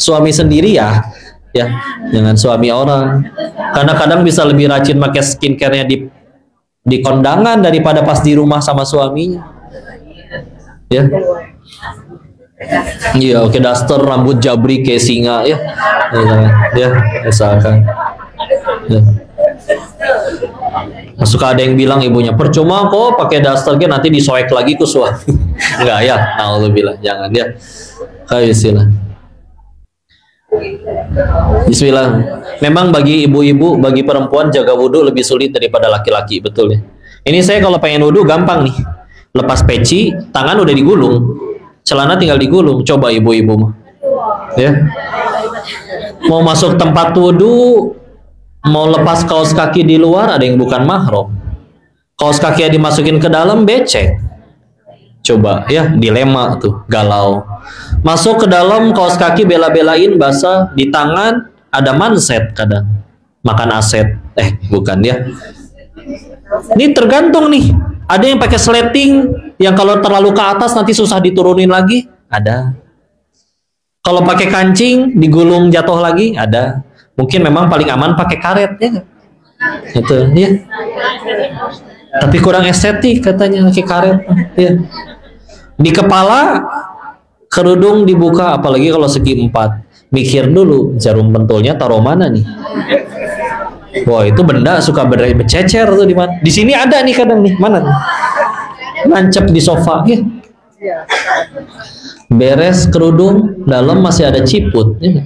Suami sendiri ya, jangan suami orang. Karena kadang bisa lebih rajin pakai skincare-nya di kondangan daripada pas di rumah sama suaminya. Ya. Iya, oke, daster, rambut jabri kayak singa ya. Ya, misalkan. Ya. Suka ada yang bilang ibunya, percuma kok pakai daster nanti disoek lagi ke suami. Enggak ya, naudzubillah, jangan ya. Bismillah. Bismillah. Memang bagi ibu-ibu, bagi perempuan jaga wudhu lebih sulit daripada laki-laki, betul ya. Ini saya kalau pengen wudhu gampang nih. Lepas peci, tangan udah digulung, celana tinggal digulung. Coba ibu-ibu mah, ya. Mau masuk tempat wudhu, mau lepas kaos kaki di luar, ada yang bukan mahram. Kaos kaki yang dimasukin ke dalam becek. Coba ya, dilema tuh, galau. Masuk ke dalam, kaos kaki bela-belain basah, di tangan ada manset kadang. Makan aset. Bukan ya. Ini tergantung nih. Ada yang pakai sleting yang kalau terlalu ke atas nanti susah diturunin lagi, ada. Kalau pakai kancing digulung jatuh lagi, ada. Mungkin memang paling aman pakai karet ya. Itu ya. Tapi kurang estetik katanya pakai karet ya. Di kepala kerudung dibuka, apalagi kalau segi 4. Mikir dulu, jarum pentulnya taruh mana nih? Wah, itu benda suka bercecer tuh di mana? Di sini ada nih kadang nih, mana nih? Nancep di sofa ya. Beres kerudung, dalam masih ada ciput ya.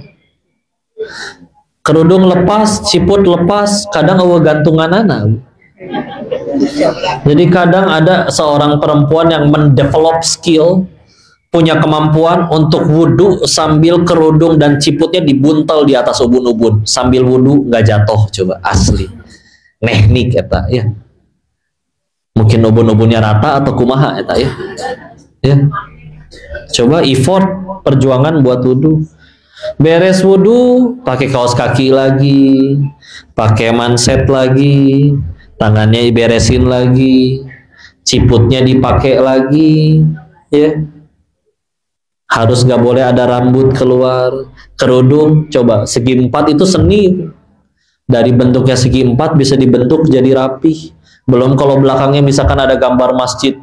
Kerudung lepas, ciput lepas, kadang gantungan anak. Jadi kadang ada seorang perempuan yang mendevelop skill, punya kemampuan untuk wudhu sambil kerudung dan ciputnya dibuntel di atas ubun-ubun sambil wudhu nggak jatuh. Coba, asli teknik eta ya. Mungkin ubun-ubunnya rata atau kumaha eta ya. Ya. Coba effort perjuangan buat wudhu. Beres wudhu pakai kaos kaki lagi, pakai manset lagi, tangannya diberesin lagi, ciputnya dipakai lagi ya. Harus nggak boleh ada rambut keluar. Kerudung coba segi 4 itu seni. Dari bentuknya segi 4 bisa dibentuk jadi rapi. Belum kalau belakangnya misalkan ada gambar masjid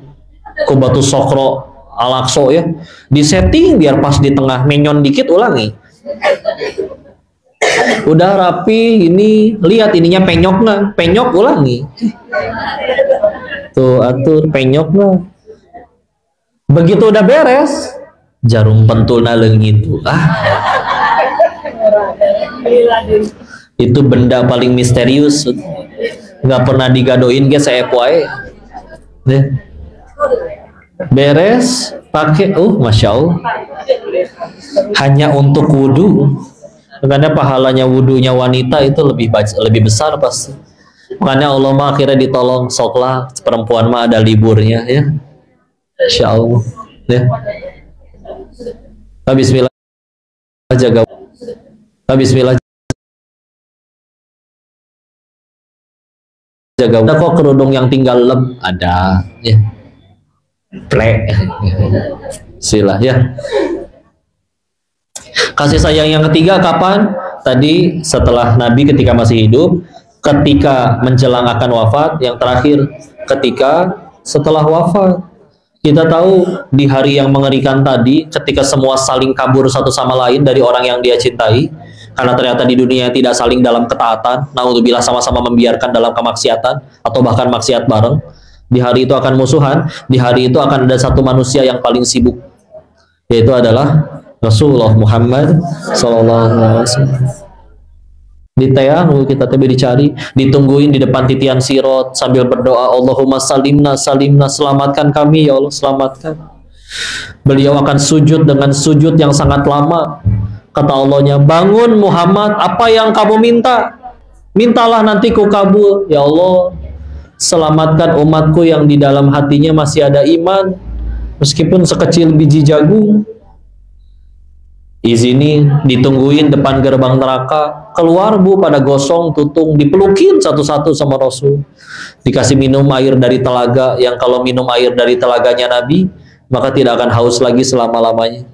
Qubatu Sokro Al-Aqsa ya, disetting biar pas di tengah, menyon dikit ulangi. Udah rapi ini, lihat ininya penyok nggak? Penyok ulangi. Tuh atur penyok nggak? Begitu udah beres, jarum pentulna leungit. Itu benda paling misterius. Nggak pernah digadoin ge saepoe. Beres, pakai, Masya Allah. Hanya untuk wudhu. Karena pahalanya wudhunya wanita itu lebih besar pasti. Makanya Allah mah akhirnya ditolong, soklah perempuan mah ada liburnya ya. Insya Allah ya. Bismillah jaga. Bismillah jaga. Ada kok kerudung yang tinggal lem, ada ya. Plek. Silah ya. Kasih sayang yang ketiga kapan? Tadi setelah Nabi ketika masih hidup, ketika menjelang akan wafat, yang terakhir ketika setelah wafat. Kita tahu di hari yang mengerikan tadi, ketika semua saling kabur satu sama lain dari orang yang dia cintai, karena ternyata di dunia tidak saling dalam ketaatan, naudzubillah sama-sama membiarkan dalam kemaksiatan atau bahkan maksiat bareng. Di hari itu akan musuhan, di hari itu akan ada satu manusia yang paling sibuk, yaitu adalah Rasulullah Muhammad SAW. Diteang kita tebe dicari, ditungguin di depan titian sirot sambil berdoa, Allahumma salimna salimna, selamatkan kami ya Allah, selamatkan. Beliau akan sujud dengan sujud yang sangat lama. Kata Allahnya, bangun Muhammad, apa yang kamu minta? Mintalah nanti ku kabul. Ya Allah, selamatkan umatku yang di dalam hatinya masih ada iman, meskipun sekecil biji jagung. Izini, ditungguin depan gerbang neraka. Keluar bu, pada gosong, tutung, dipelukin satu-satu sama Rasul. Dikasih minum air dari telaga, yang kalau minum air dari telaganya Nabi, maka tidak akan haus lagi selama-lamanya.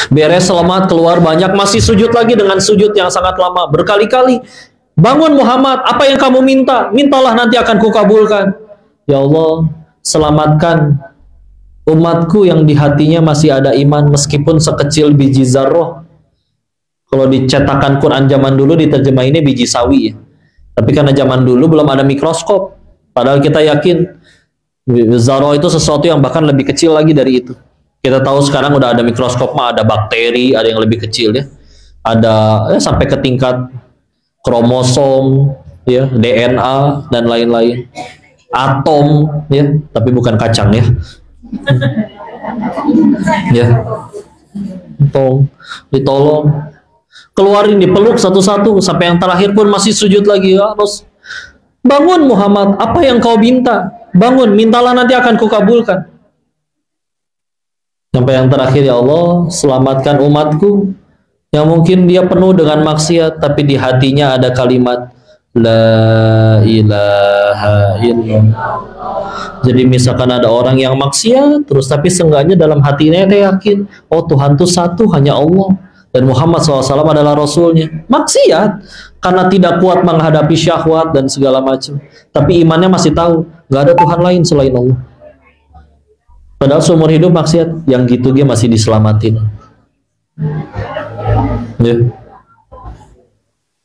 Beres selamat keluar banyak, masih sujud lagi dengan sujud yang sangat lama berkali-kali. Bangun Muhammad, apa yang kamu minta? Mintalah nanti akan kukabulkan. Ya Allah, selamatkan umatku yang di hatinya masih ada iman meskipun sekecil biji zarroh. Kalau dicetakan Quran zaman dulu diterjemahinnya biji sawi ya. Tapi karena zaman dulu belum ada mikroskop. Padahal kita yakin zarroh itu sesuatu yang bahkan lebih kecil lagi dari itu. Kita tahu sekarang udah ada mikroskop mah, ada bakteri, ada yang lebih kecil ya. Ada sampai ke tingkat kromosom, ya, DNA dan lain-lain. Atom, ya, tapi bukan kacang ya. Ya. Ditolong. Keluarin, dipeluk satu-satu sampai yang terakhir pun masih sujud lagi. Ya, terus bangun Muhammad, apa yang kau minta? Bangun, mintalah nanti akan kukabulkan. Sampai yang terakhir, ya Allah, selamatkan umatku yang mungkin dia penuh dengan maksiat, tapi di hatinya ada kalimat La ilaha illallah. Jadi misalkan ada orang yang maksiat terus, tapi seenggaknya dalam hatinya dia yakin, oh Tuhan itu satu, hanya Allah, dan Muhammad SAW adalah Rasulnya. Maksiat karena tidak kuat menghadapi syahwat dan segala macam, tapi imannya masih tahu nggak ada Tuhan lain selain Allah. Padahal seumur hidup maksiat, yang gitu dia masih diselamatin. Ya.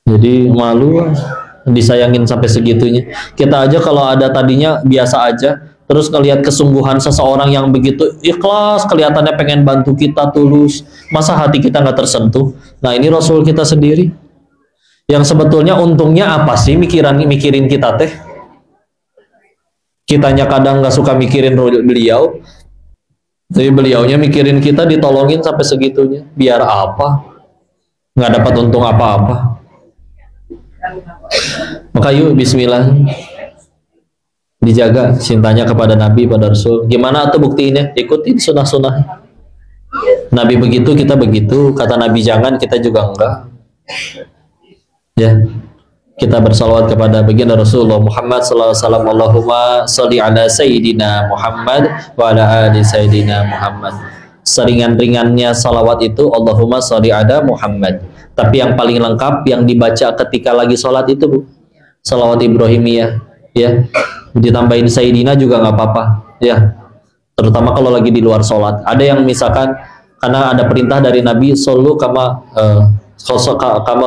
Jadi malu, disayangin sampai segitunya. Kita aja kalau ada tadinya biasa aja, terus ngelihat kesungguhan seseorang yang begitu ikhlas, kelihatannya pengen bantu kita tulus, masa hati kita nggak tersentuh? Nah ini Rasul kita sendiri, yang sebetulnya untungnya apa sih mikirin kita teh? Kitanya kadang nggak suka mikirin beliau. Jadi beliaunya mikirin kita, ditolongin sampai segitunya. Biar apa? Nggak dapat untung apa-apa. Maka yuk bismillah, dijaga cintanya kepada Nabi, pada Rasul. Gimana tuh buktiinnya? Ikutin sunnah-sunnah. Nabi begitu, kita begitu. Kata Nabi jangan, kita juga enggak. Ya, kita bersalawat kepada baginda Rasulullah Muhammad sallallahu alaihi wasallam. Allahumma sholli ala sayyidina Muhammad wa ala ali sayyidina Muhammad. Seringan-ringannya salawat itu Allahumma sholli ala Muhammad. Tapi yang paling lengkap yang dibaca ketika lagi sholat itu Bu, salawat Ibrahimiyah, ya. Ditambahin sayyidina juga nggak apa-apa, ya. Terutama kalau lagi di luar sholat. Ada yang misalkan karena ada perintah dari Nabi, shollu kama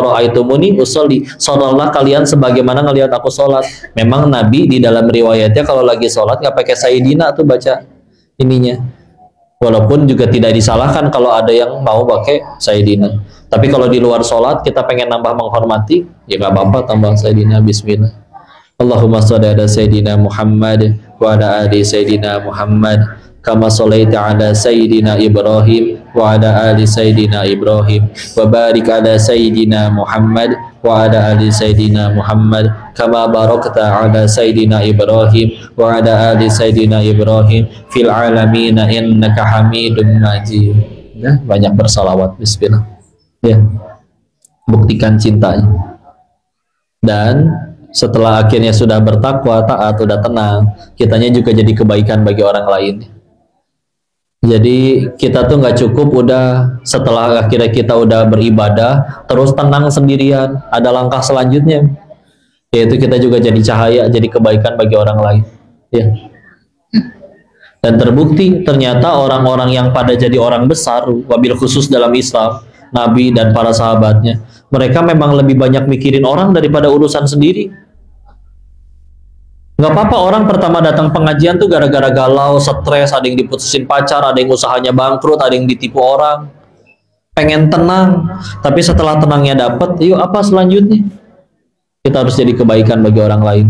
ra'aitumuni usolli, sholatlah kalian sebagaimana ngelihat aku sholat. Memang Nabi di dalam riwayatnya kalau lagi sholat nggak pakai sayyidina tuh baca ininya. Walaupun juga tidak disalahkan kalau ada yang mau pakai sayyidina. Tapi kalau di luar sholat kita pengen nambah menghormati, ya nggak apa-apa tambah sayyidina. Bismillah. Allahumma sholli ala sayyidina Muhammad wa ala ali sayyidina Muhammad kama sholaita ala sayyidina Ibrahim wa ala ali sayyidina Ibrahim wa barik ala sayyidina Muhammad wa ala ali sayyidina Muhammad kama barakta ala sayyidina Ibrahim wa ala ali sayyidina Ibrahim fil alamin innaka Hamidum Majid. Nah, banyak bersalawat. Bismillah. Ya, buktikan cintanya. Dan setelah akhirnya sudah bertakwa, taat, udah tenang, kitanya juga jadi kebaikan bagi orang lain. Jadi kita tuh nggak cukup udah setelah akhirnya kita udah beribadah terus tenang sendirian. Ada langkah selanjutnya, yaitu kita juga jadi cahaya, jadi kebaikan bagi orang lain. Ya. Dan terbukti ternyata orang-orang yang pada jadi orang besar, wabil khusus dalam Islam, Nabi dan para sahabatnya, mereka memang lebih banyak mikirin orang daripada urusan sendiri. Nggak apa-apa orang pertama datang pengajian tuh gara-gara galau, stres, ada yang diputusin pacar, ada yang usahanya bangkrut, ada yang ditipu orang, pengen tenang. Tapi setelah tenangnya dapat, yuk apa selanjutnya? Kita harus jadi kebaikan bagi orang lain.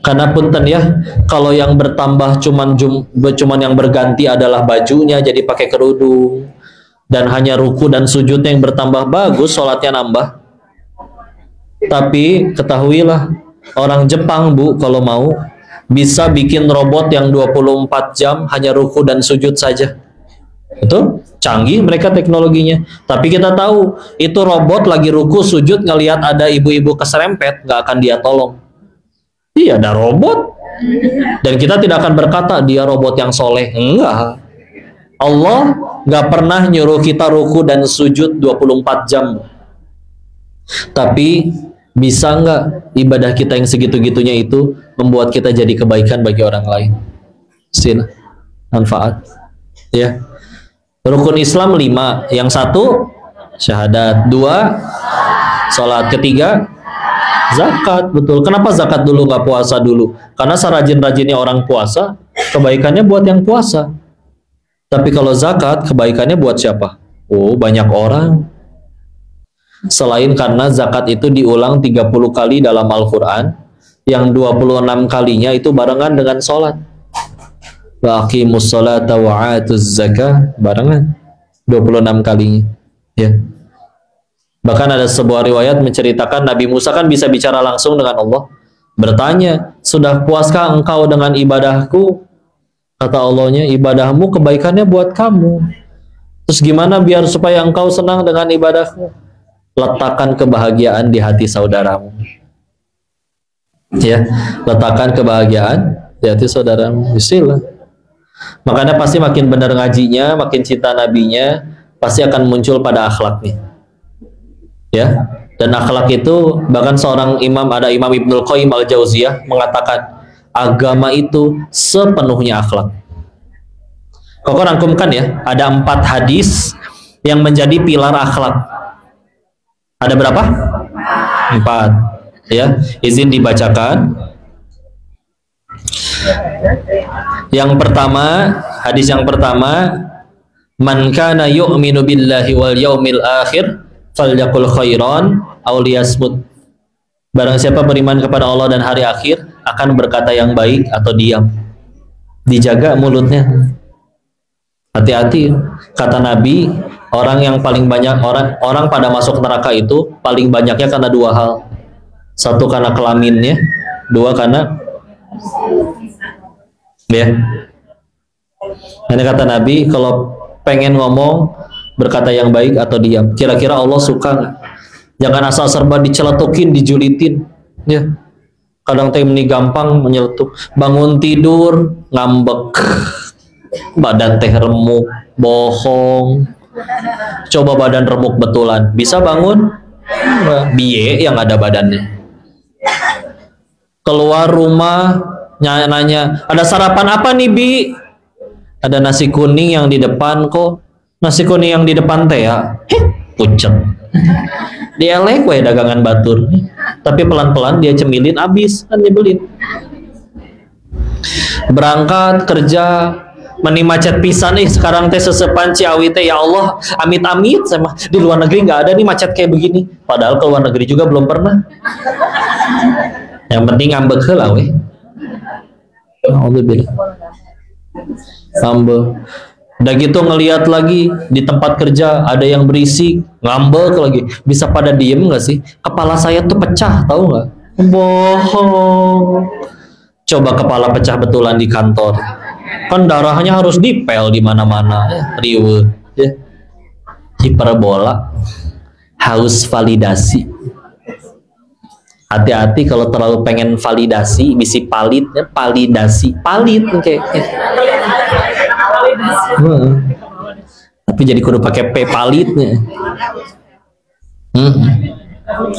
Karena punten ya, kalau yang bertambah cuman yang berganti adalah bajunya, jadi pakai kerudung, dan hanya ruku dan sujudnya yang bertambah bagus, sholatnya nambah. Tapi ketahuilah, orang Jepang Bu, kalau mau bisa bikin robot yang 24 jam hanya ruku dan sujud saja. Itu canggih mereka teknologinya. Tapi kita tahu itu robot lagi ruku sujud ngelihat ada ibu-ibu keserempet, nggak akan dia tolong. Iya, ada robot. Dan kita tidak akan berkata dia robot yang soleh. Enggak. Allah nggak pernah nyuruh kita ruku dan sujud 24 jam. Tapi bisa nggak ibadah kita yang segitu-gitunya itu membuat kita jadi kebaikan bagi orang lain? Sila, manfaat. Ya. Rukun Islam 5. Yang 1 syahadat, 2 salat, ketiga zakat. Betul. Kenapa zakat dulu nggak puasa dulu? Karena serajin-rajinnya orang puasa, kebaikannya buat yang puasa. Tapi kalau zakat, kebaikannya buat siapa? Oh, banyak orang. Selain karena zakat itu diulang 30 kali dalam Al-Quran, yang 26 kalinya itu barengan dengan sholat. Wa aqimus sholata wa atuz zakah, barengan 26 kalinya. Ya. Bahkan ada sebuah riwayat menceritakan Nabi Musa kan bisa bicara langsung dengan Allah. Bertanya, sudah puaskah engkau dengan ibadahku? Kata Allahnya, ibadahmu kebaikannya buat kamu. Terus gimana biar supaya engkau senang dengan ibadahmu? Letakkan kebahagiaan di hati saudaramu. Ya, letakkan kebahagiaan di hati saudaramu. Bismillah. Makanya pasti makin benar ngajinya, makin cinta nabinya, pasti akan muncul pada akhlaknya. Ya, dan akhlak itu bahkan seorang imam, ada Imam Ibnul Qayyim Al-Jauziyah mengatakan agama itu sepenuhnya akhlak. Kau rangkumkan ya, ada 4 hadis yang menjadi pilar akhlak. Ada berapa? 4. Ya, izin dibacakan. Yang pertama, hadis yang pertama, man kana yu'minu billahi wal yaumil akhir falyaqul khairan aw liyasmut. Barang siapa beriman kepada Allah dan hari akhir akan berkata yang baik atau diam. Dijaga mulutnya. Hati-hati, kata Nabi, orang yang paling banyak orang pada masuk neraka itu paling banyaknya karena 2 hal. 1 karena kelaminnya, 2 karena ya. Ini kata Nabi, kalau pengen ngomong berkata yang baik atau diam. Kira-kira Allah suka nggak? Jangan asal serba diceletukin, dijulitin. Ya. Kadang teh ini gampang menyeletuk. Bangun tidur ngambek, badan teh remuk, bohong. Coba badan remuk betulan, bisa bangun? Biye yang ada badannya. Keluar rumah nanya, ada sarapan apa nih Bi? Ada nasi kuning yang di depan kok. Nasi kuning yang di depan teh ya, pucet. Dia elek we dagangan batur. Tapi pelan-pelan dia cemilin abis, kan nyebelin. Berangkat kerja, meni macet pisan nih sekarang teh sesepan Ciawi teh, ya Allah, amit-amit sama di luar negeri nggak ada nih macet kayak begini. Padahal ke luar negeri juga belum pernah. Yang penting ngambek heula we. Alhamdulillah. Ngambek. Udah gitu ngelihat lagi di tempat kerja ada yang berisik, ngambek lagi. Bisa pada diem nggak sih? Kepala saya tuh pecah, tahu nggak? Bohong. Coba kepala pecah betulan di kantor. Kan darahnya harus dipel di mana-mana. Riwe, ya. Hiperbola. Haus validasi. Hati-hati kalau terlalu pengen validasi, bisa palit, ya, validasi, palit, oke. Tapi jadi kudu pakai P palitnya.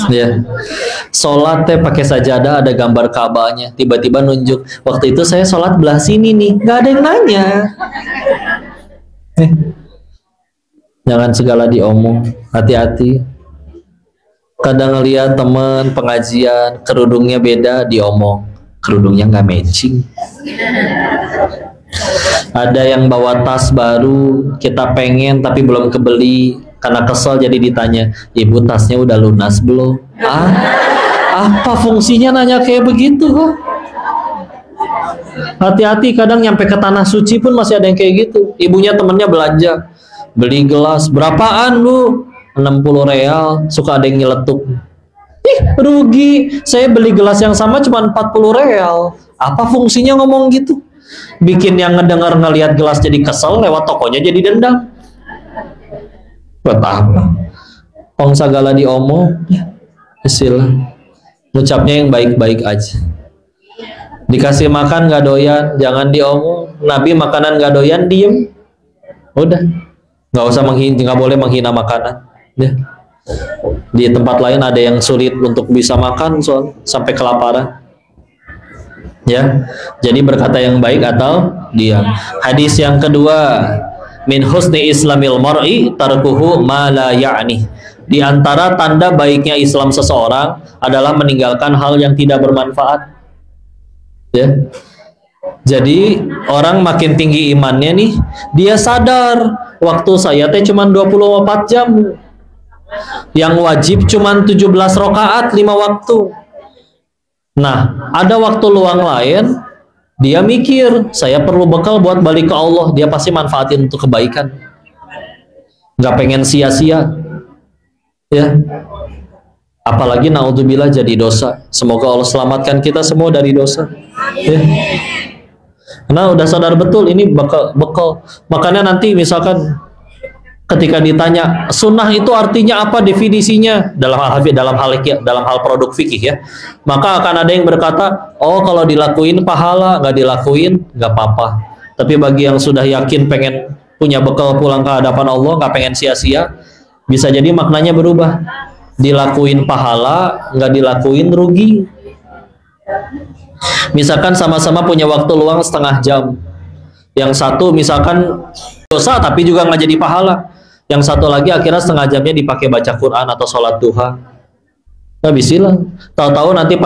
Ya. Sholat teh pakai sajadah ada gambar Ka'bahnya, tiba-tiba nunjuk. Waktu itu saya sholat belah sini nih, nggak ada yang nanya. Jangan segala diomong, hati-hati. Kadang ngeliat temen pengajian kerudungnya beda, diomong kerudungnya nggak matching. Ada yang bawa tas baru, kita pengen tapi belum kebeli, karena kesel jadi ditanya, ibu tasnya udah lunas belum? Apa fungsinya nanya kayak begitu? Hati-hati, kadang nyampe ke tanah suci pun masih ada yang kayak gitu. Ibunya temennya belanja, beli gelas, berapaan bu? 60 real, suka ada yang nyeletuk. Ih, rugi, saya beli gelas yang sama cuma 40 real. Apa fungsinya ngomong gitu? Bikin yang ngedengar ngelihat gelas jadi kesel, lewat tokonya jadi dendam. Buat apa? Ong sagala diomong, istilah. Ucapnya yang baik-baik aja. Dikasih makan gak doyan, jangan diomong. Nabi makanan gak doyan, diem. Udah, nggak usah nggak boleh menghina makanan. Ya. Di tempat lain ada yang sulit untuk bisa makan sampai kelaparan. Ya, jadi berkata yang baik atau diam. Hadis yang kedua, min husni islamil mar'i tarkuhu ma la ya'ni. Di antara tanda baiknya Islam seseorang adalah meninggalkan hal yang tidak bermanfaat. Ya. Jadi orang makin tinggi imannya nih, dia sadar waktu saya teh cuma 24 jam. Yang wajib cuma 17 rakaat 5 waktu. Nah, ada waktu luang lain, dia mikir, saya perlu bekal buat balik ke Allah. Dia pasti manfaatin untuk kebaikan. Nggak pengen sia-sia. Ya. Apalagi naudzubillah jadi dosa. Semoga Allah selamatkan kita semua dari dosa. Ya. Karena udah sadar betul ini bekal. Makanya nanti misalkan ketika ditanya sunnah itu artinya apa, definisinya dalam hal produk fikih ya, maka akan ada yang berkata, oh kalau dilakuin pahala, nggak dilakuin nggak apa-apa. Tapi bagi yang sudah yakin pengen punya bekal pulang ke hadapan Allah, nggak pengen sia-sia, bisa jadi maknanya berubah. Dilakuin pahala, nggak dilakuin rugi. Misalkan sama-sama punya waktu luang setengah jam, yang satu misalkan dosa tapi juga nggak jadi pahala, yang satu lagi akhirnya setengah jamnya dipakai baca Quran atau sholat duha. Nah, bismillah. Tahu-tahu nanti